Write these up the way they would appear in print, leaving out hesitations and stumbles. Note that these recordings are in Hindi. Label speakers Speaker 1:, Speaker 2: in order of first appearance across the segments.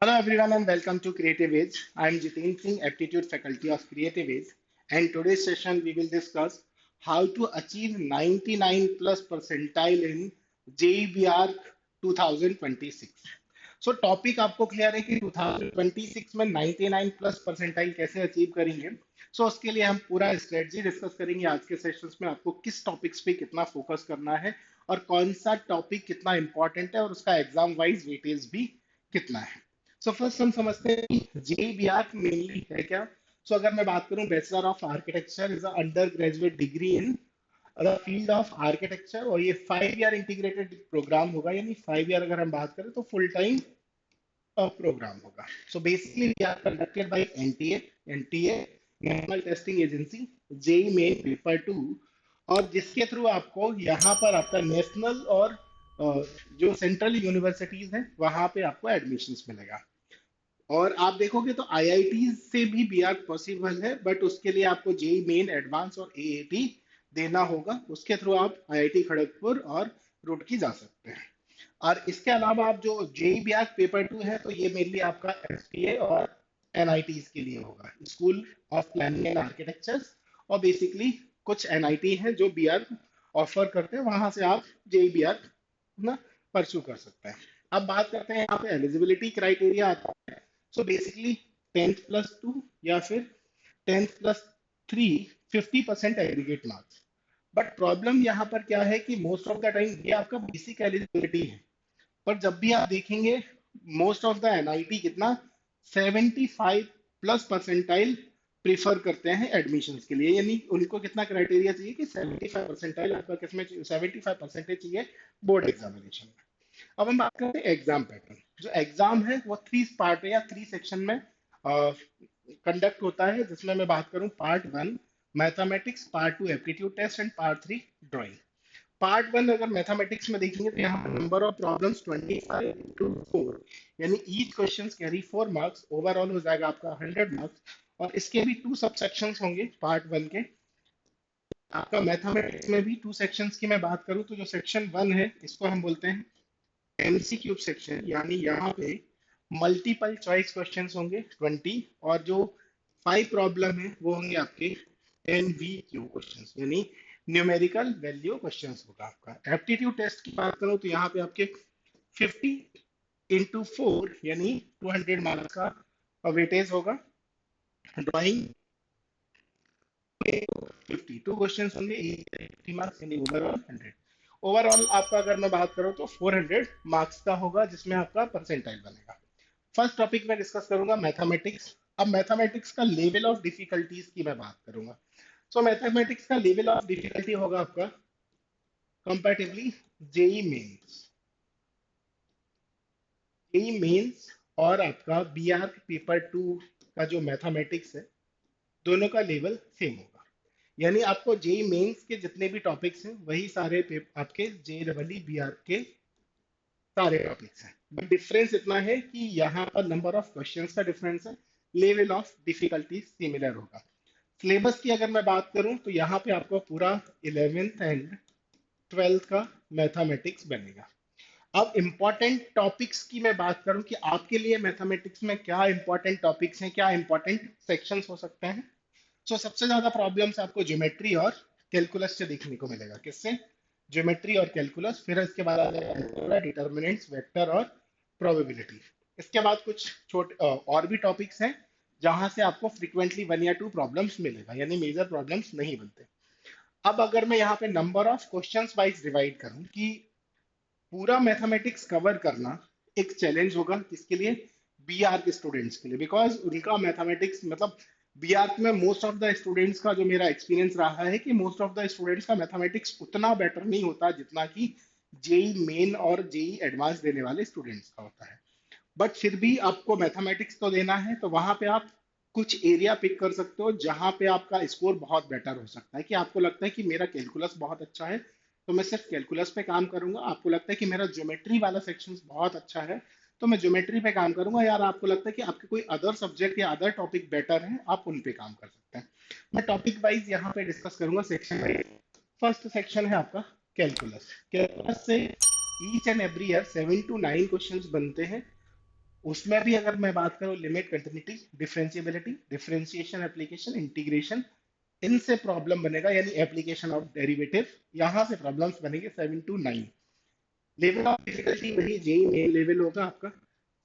Speaker 1: Hello everyone and welcome to Creative Age. I am Jitin Singh, Aptitude Faculty of Creative Age, and today's session we will discuss how to achieve 99 plus percentile in JEBR 2026. So topic आपको क्लियर है कि 2026 में 99 प्लस परसेंटाइल कैसे अचीव करेंगे। उसके लिए हम पूरा स्ट्रेटजी डिस्कस करेंगे आज के सेशंस में, आपको किस टॉपिक्स पे कितना फोकस करना है और कौन सा टॉपिक कितना इंपॉर्टेंट है और उसका एग्जाम वाइज वेटेज भी कितना है। फर्स्ट हम समझते हैं कि जेईबीआर मेनली है क्या। अगर मैं बात करूं, bachelor of architecture is under graduate degree in the field of architecture, और ये 5 ईयर इंटीग्रेटेड प्रोग्राम होगा, यानी 5 ईयर अगर हम बात करें तो फुल टाइम प्रोग्राम होगा। Basically we are conducted by NTA national testing agency, JEE main paper 2, और जिसके थ्रू आपको यहाँ पर आपका नेशनल और जो सेंट्रल यूनिवर्सिटीज हैं वहां पे आपको एडमिशंस मिलेगा। और आप देखोगे तो आईआईटी से भी बीआर पॉसिबल है, बट उसके लिए आपको जेई मेन एडवांस और एएटी देना होगा। उसके थ्रू आप आईआईटी खड़गपुर और रुड़की जा सकते हैं। और इसके अलावा आप जो जेई बीआर पेपर 2 है, तो ये मेनली आपका एसपीए और एनआईटी के लिए होगा, school of planning and architecture. और बेसिकली कुछ एनआईटी है जो बीआर ऑफर करते हैं, वहां से आप जेई बीआर ना परस्यू कर सकते हैं। अब बात करते हैं यहाँ पे एलिजिबिलिटी क्राइटेरिया आता है। बेसिकली 10th+2 या फिर 10th+3, 50% aggregate marks. But problem यहाँ पर क्या है कि मोस्ट ऑफ द टाइम ये आपका बेसिक एलिजिबिलिटी है, पर जब भी आप देखेंगे मोस्ट ऑफ द एनआईटी कितना 75 प्लस परसेंटाइल प्रीफर करते हैं एडमिशंस के लिए, यानी उनको कितना क्राइटेरिया चाहिए कि 75 परसेंटाइल आपका किसमें 75% चाहिए बोर्ड एग्जामिनेशन में। अब हम बात करते हैं एग्जाम पैटर्न। जो एग्जाम है वो 3 पार्ट या 3 सेक्शन में कंडक्ट होता है, जिसमें मैं बात करूं part 1 mathematics, part 2 aptitude test and part 3 drawing. Part 1 अगर मैथमेटिक्स में देखेंगे तो यहाँ पर नंबर ऑफ प्रॉब्लम्स 25 into 4, यानी each question carry 4 marks, overall हो जाएगा आपका 100 मार्क्स। और इसके भी 2 सब सेक्शंस होंगे पार्ट 1 के। आपका मैथमेटिक्स में भी 2 सेक्शंस की मैं बात करूं तो जो सेक्शन 1 है इसको हम बोलते हैं एमसीक्यू सेक्शन, यानी यहाँ पे मल्टीपल चॉइस क्वेश्चंस होंगे 20, और जो 5 प्रॉब्लम है वो होंगे आपके एनवीक्यू क्वेश्चंस, यानी न्यूमेरिकल वैल्यू क्वेश्चंस होगा। आपका एप्टीट्यूड टेस्ट की बात करूं तो यहाँ पे आपके 50 into 4 यानी 200 मार्क्स का वेटेज होगा। ड्राइंग 52 क्वेश्चंस होंगे, 80 मार्क्स, यानी ओवरऑल 100। ओवरऑल आपका अगर मैं बात करूं तो 400 मार्क्स का होगा, जिसमें आपका परसेंटाइल बनेगा। फर्स्ट टॉपिक में डिस्कस करूंगा मैथमेटिक्स। अब मैथमेटिक्स का लेवल ऑफ डिफिकल्टीज की मैं बात करूंगा। मैथमेटिक्स का लेवल ऑफ डिफिकल्टी होगा आपका comparatively JEE mains, JEE mains और आपका बीआर पेपर 2 का जो मैथमेटिक्स है, दोनों का लेवल सेम होगा। यानी आपको जेई मेंस के जितने भी टॉपिक्स हैं वही सारे आपके जे डबल बी आर के सारे टॉपिक्स हैं, बट डिफरेंस इतना है कि यहाँ पर नंबर ऑफ क्वेश्चंस का डिफरेंस है, लेवल ऑफ डिफिकल्टी सिमिलर होगा। सिलेबस की अगर मैं बात करूं तो यहाँ पे आपको पूरा 11th एंड 12th का मैथमेटिक्स बनेगा। अब इंपॉर्टेंट टॉपिक्स की मैं बात करूं कि आपके लिए मैथमेटिक्स में क्या इंपॉर्टेंट टॉपिक्स हैं, क्या इंपॉर्टेंट सेक्शंस हो सकते हैं। सबसे ज्यादा प्रॉब्लम्स आपको ज्योमेट्री और कैलकुलस से देखने को मिलेगा। किससे? ज्योमेट्री और कैलकुलस। फिर इसके बाद आ जाएगा डिटर्मिनेंट्स, वेक्टर और प्रोबेबिलिटी। इसके बाद कुछ छोटे और भी टॉपिक्स हैं जहां से आपको फ्रीक्वेंटली 1 या 2 प्रॉब्लम्स मिलेगा, यानी मेजर प्रॉब्लम्स नहीं बनते। अब अगर मैं यहाँ पे number of questions wise divide करूं कि पूरा मैथमेटिक्स कवर करना एक चैलेंज होगा, किसके लिए? बीआर के स्टूडेंट्स के लिए, बिकॉज उनका मैथमेटिक्स मतलब बीआर में मोस्ट ऑफ द स्टूडेंट्स का जो मेरा एक्सपीरियंस रहा है कि मोस्ट ऑफ द स्टूडेंट्स का मैथमेटिक्स उतना बेटर नहीं होता जितना कि जेई मेन और जेई एडवांस देने वाले स्टूडेंट्स का होता है। बट फिर भी आपको मैथमेटिक्स तो देना है, तो वहां पे आप कुछ एरिया पिक कर सकते हो जहां पे आपका स्कोर बहुत बेटर हो सकता है। कि आपको लगता है कि मेरा कैलकुलस बहुत अच्छा है तो मैं सिर्फ कैलकुलस पे काम करूंगा, आपको लगता है कि मेरा ज्योमेट्री वाला सेक्शन बहुत अच्छा है तो मैं ज्योमेट्री पे काम करूंगा, यार आपको लगता है कि आपके कोई अदर सब्जेक्ट या अदर टॉपिक बेटर है, आप उन पे काम कर सकते हैं। मैं टॉपिक वाइज यहाँ पे डिस्कस करूंगा सेक्शन वाइज। फर्स्ट सेक्शन है आपका कैलकुलस। कैलकुलस से each and every year 7 to 9 questions बनते हैं, उसमें भी अगर मैं बात करूं limit, continuity, differentiability, differentiation, application, integration, इनसे प्रॉब्लम बनेगा, यानी एप्लीकेशन ऑफ डेरिवेटिव, यहां से प्रॉब्लम्स बनेंगे 7 to 9। लेवल ऑफ डिफिकल्टी वही जेई मेन लेवल होगा आपका।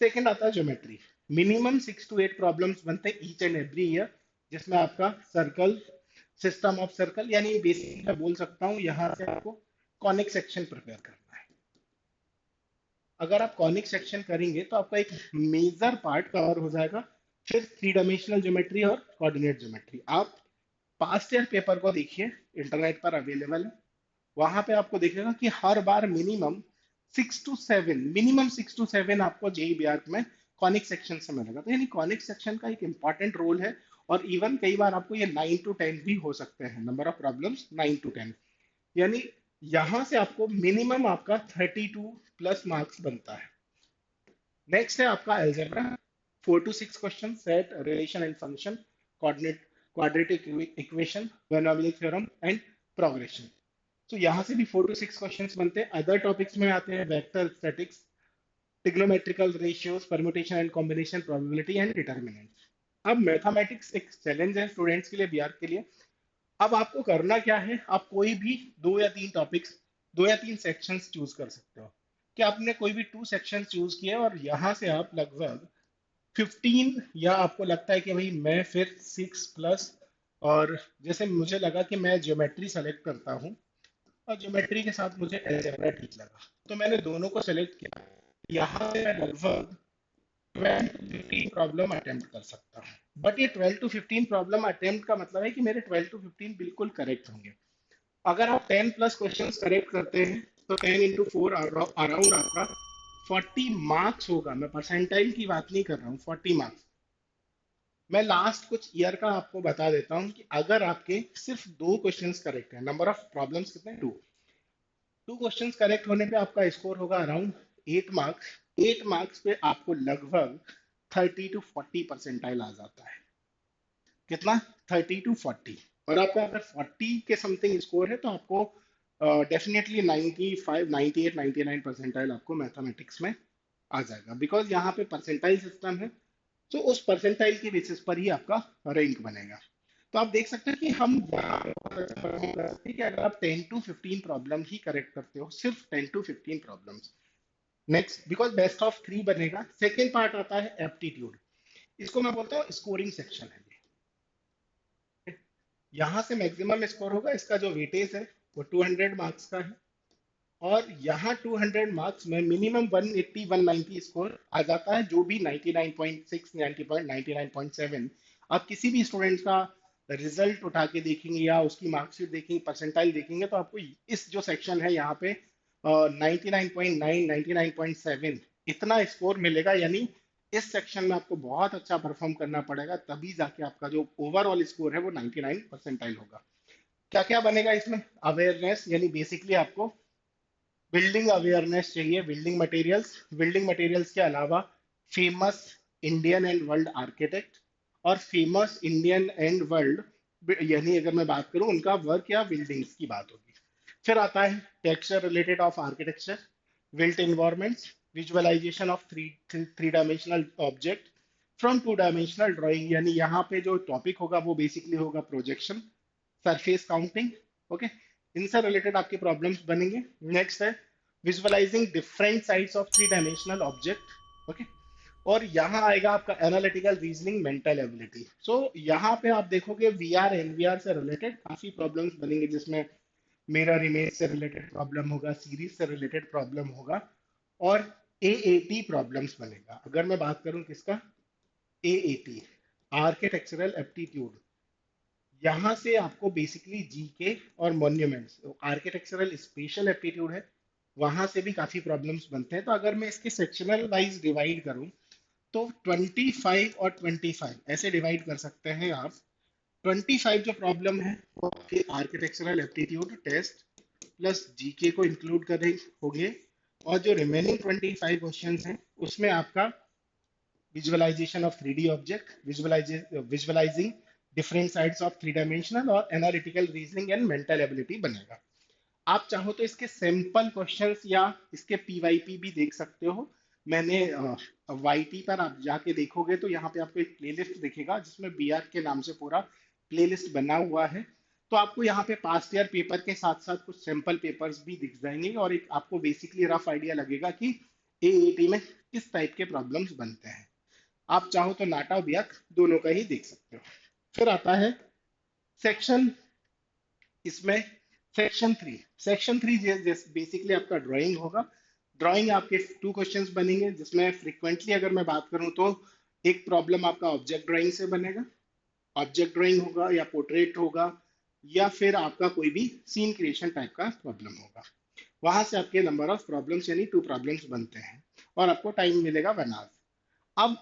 Speaker 1: सेकंड आता है ज्योमेट्री। मिनिमम 6 to 8 प्रॉब्लम्स बनते हैं ईच एंड एवरी ईयर, जिसमें आपका सर्कल, सिस्टम ऑफ सर्कल, यानी बेसिकली मैं बोल सकता हूँ यहाँ से आपको कॉनिक सेक्शन प्रिपेयर करना है। अगर आप कॉनिक सेक्शन करेंगे तो आपका एक मेजर पार्ट कवर हो जाएगा। फिर 3 डायमेंशनल ज्योमेट्री और कोऑर्डिनेट ज्योमेट्री। आप पास्ट ईयर पेपर को देखिए, इंटरनेट पर अवेलेबल है। वहां पे आपको दिखेगा कि हर बार मिनिमम 6 to 7 आपको जेई बीआरक में कॉनिक सेक्शन से मिलेगा। तो यानी कॉनिक सेक्शन का एक इंपॉर्टेंट रोल है। और इवन कई बार आपको ये 9 to 10 भी हो सकते हैं, नंबर ऑफ प्रॉब्लम्स 9 to 10। यानी यहां से आपको मिनिमम आपका 32 प्लस मार्क्स बनता है। नेक्स्ट है आपका algebra. 4 to 6 question, set, relation and function, coordinate, quadratic equation, binomial theorem and progression. तो यहाँ से भी 4 to 6 क्वेश्चंस बनते हैं। अदर टॉपिक्स में आते हैं vector statics, trigonometrical ratios, permutation and combination, probability and determinant. अब मैथमेटिक्स एक चैलेंज है स्टूडेंट्स के लिए, बीआर के लिए। अब आपको करना क्या है, आप कोई भी 2 या 3 टॉपिक्स, 2 या 3 सेक्शंस चूज कर सकते हो। कि आपने कोई भी 2 सेक्शन चूज किए और यहाँ से आप लगभग 15, या आपको लगता है कि भाई मैं फिर 6 प्लस, और जैसे मुझे लगा कि मैं ज्योमेट्री सेलेक्ट करता हूँ और ज्योमेट्री के साथ मुझे अलजेब्रा ठीक लगा, तो मैंने दोनों को सेलेक्ट किया। यहाँ से मैं लगभग 12 to 15 प्रॉब्लम अटेम्प्ट कर सकता हूँ। बट ये 12 to 15 प्रॉब्लम अटेम्प्ट का मतलब है कि मेरे 12 to 15 बिल्कुल करेक्ट होंगे। अगर आप 10 प्लस क्वेश्चन करेक्ट करते हैं तो 10 into 4 अराउंड आपका 40 मार्क्स होगा। मैं परसेंटाइल की बात नहीं कर रहा हूँ, 40 मार्क्स। मैं लास्ट कुछ ईयर का आपको बता देता हूँ कि अगर आपके सिर्फ 2 क्वेश्चंस करेक्ट है, नंबर ऑफ प्रॉब्लम्स कितने, 2 क्वेश्चंस करेक्ट होने पे आपका स्कोर होगा अराउंड 8 मार्क्स। 8 मार्क्स पे आपको लगभग 30 to 40 परसेंटाइल आ जाता है। कितना, 30 to 40। और आपका अगर 40 के समथिंग स्कोर है तो आपको डेफिनेटली 95, 98, 99 परसेंटाइल आपको मैथमेटिक्स में आ जाएगा, बिकॉज यहाँ पे परसेंटाइल सिस्टम है। तो उस परसेंटाइल के बेसिस पर ही आपका रैंक बनेगा। तो आप देख सकते हैं कि हम यहाँ पे बहुत अच्छा परफॉर्म कर सकते हैं कि अगर आप 10 to 15 प्रॉब्लम ही करेक्ट करते हो, सिर्फ 10 to 15 problems. Next, because best of 3 बनेगा। सेकेंड पार्ट आता है एप्टीट्यूड। इसको मैं बोलता हूँ स्कोरिंग सेक्शन है ये। यहाँ से मैक्सिमम स्कोर होगा, इसका जो वेटेज है वो 200 मार्क्स का है। और यहाँ 200 मार्क्स में मिनिमम 180, 190 स्कोर आ जाता है, जो भी 99.6, 99.7 आप किसी भी स्टूडेंट का रिजल्ट उठा के देखेंगे या उसकी मार्कशीट देखेंगे, परसेंटाइल देखेंगे, तो आपको इस जो सेक्शन है यहाँ पे 99.9, 99.7 इतना स्कोर मिलेगा। यानी इस सेक्शन में आपको बहुत अच्छा परफॉर्म करना पड़ेगा, तभी जाके आपका जो ओवरऑल स्कोर है वो 99 परसेंटाइल होगा। क्या क्या बनेगा इसमें, अवेयरनेस, यानी बेसिकली आपको बिल्डिंग अवेयरनेस चाहिए। बिल्डिंग मटेरियल्स के अलावा famous Indian and world architect और फेमस इंडियन एंड वर्ल्ड, यानी अगर मैं बात करूं उनका वर्क या बिल्डिंग्स की बात होगी। फिर आता है texture related of architecture, built environments, visualization of three dimensional object from 2 dimensional drawing, यानी यहाँ पे जो टॉपिक होगा वो बेसिकली होगा प्रोजेक्शन, सरफेस काउंटिंग। ओके, इनसे रिलेटेड आपके प्रॉब्लम्स बनेंगे। नेक्स्ट है visualizing different sides of 3 dimensional object. Okay, और यहाँ आएगा आपका analytical reasoning, mental ability. So यहाँ पे आप देखोगे वीआर एनवीआर से रिलेटेड काफी प्रॉब्लम्स बनेंगे, जिसमें मिरर इमेज से रिलेटेड प्रॉब्लम होगा, सीरीज से रिलेटेड प्रॉब्लम होगा, और एएटी प्रॉब्लम्स बनेगा। अगर मैं बात करूं किसका, एएटी, आर्किटेक्चरल एप्टीट्यूड, यहाँ से आपको बेसिकली जीके और मॉन्यूमेंट्स, आर्किटेक्चरल स्पेशल एप्टीट्यूड है, वहां से भी काफी प्रॉब्लम्स बनते हैं। तो अगर मैं इसके सेक्शनल वाइज डिवाइड करूं तो 25 और 25 ऐसे डिवाइड कर सकते हैं आप। 25 जो प्रॉब्लम है वो आपके architectural aptitude test plus GK को इंक्लूड करें होंगे, और जो रिमेनिंग 25 क्वेश्चन हैं उसमें आपका visualisation of 3D object, visualising different sides of 3 dimensional, और analytical reasoning and mental ability बनेगा। आप चाहो तो इसके सैंपल क्वेश्चंस या इसके पीवाईपी भी देख सकते हो, मैंने वाईटी पर आप जाके देखोगे तो यहाँ पे आपको एक प्लेलिस्ट दिखेगा जिसमें बीआर के नाम से पूरा प्लेलिस्ट बना हुआ है। तो आपको यहाँ पे पास्ट ईयर पेपर के साथ साथ कुछ सैंपल पेपर्स भी दिख जाएंगे और एक आपको बेसिकली रफ आइडिया लगेगा कि एएटी में किस टाइप के प्रॉब्लम्स बनते हैं। आप चाहो तो नाटा और बियक दोनों का ही देख सकते हो। फिर आता है सेक्शन, इसमें सेक्शन थ्री बेसिकली आपका ड्राइंग होगा। ड्राइंग आपके टू क्वेश्चंस बनेंगे जिसमें फ्रिक्वेंटली अगर मैं बात करूं तो एक प्रॉब्लम आपका ऑब्जेक्ट ड्राइंग से बनेगा, ऑब्जेक्ट ड्राइंग होगा या पोर्ट्रेट होगा या फिर आपका कोई भी सीन क्रिएशन टाइप का प्रॉब्लम होगा। वहां से आपके नंबर ऑफ प्रॉब्लम्स यानी टू प्रॉब्लम्स बनते हैं और आपको टाइम मिलेगा 1 आवर। अब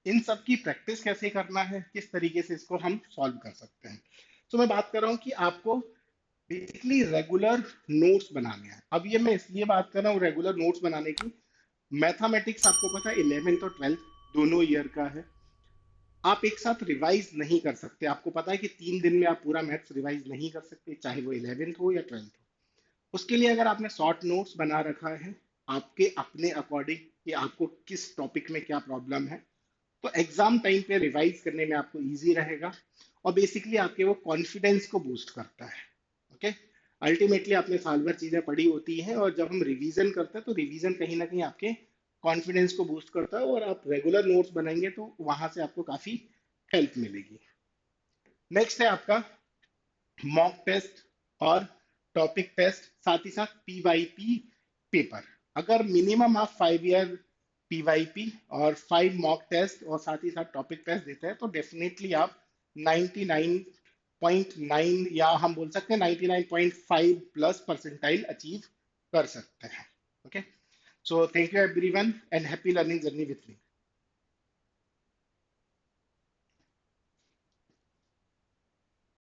Speaker 1: इन सब की प्रैक्टिस कैसे करना है, किस तरीके से इसको हम सॉल्व कर सकते हैं। तो मैं बात कर रहा हूँ कि आपको बेसिकली रेगुलर नोट्स बनाने हैं। अब ये मैं इसलिए बात कर रहा हूँ रेगुलर नोट्स बनाने की, मैथमेटिक्स आपको पता है 11th और 12th दोनों ईयर का है। आप एक साथ रिवाइज नहीं कर सकते, आपको पता है कि 3 दिन में आप पूरा मैथ्स रिवाइज नहीं कर सकते, चाहे वो 11th हो या 12th हो। उसके लिए अगर आपने शॉर्ट नोट्स बना रखा है आपके अपने अकॉर्डिंग कि आपको किस टॉपिक में क्या प्रॉब्लम है, तो एग्जाम टाइम पे रिवाइज करने में आपको इजी रहेगा और बेसिकली आपके वो कॉन्फिडेंस को बूस्ट करता है। ओके, अल्टीमेटली आपने साल भर चीजें पढ़ी होती हैं और जब हम रिवीजन करते हैं तो रिवीजन कहीं ना कहीं आपके कॉन्फिडेंस को बूस्ट करता है और आप रेगुलर नोट्स बनाएंगे तो वहां से आपको काफी हेल्प मिलेगी। नेक्स्ट है आपका मॉक टेस्ट और टॉपिक टेस्ट, साथ ही साथ पीवाईपी पेपर। अगर मिनिमम आप 5 ईयर पीवाईपी और 5 मॉक टेस्ट और साथ ही साथ टॉपिक टेस्ट देते हैं तो डेफिनेटली आप 99.9 या हम बोल सकते हैं 99.5 प्लस परसेंटाइल अचीव कर सकते हैं। Okay, so thank you everyone and happy learning journey with me.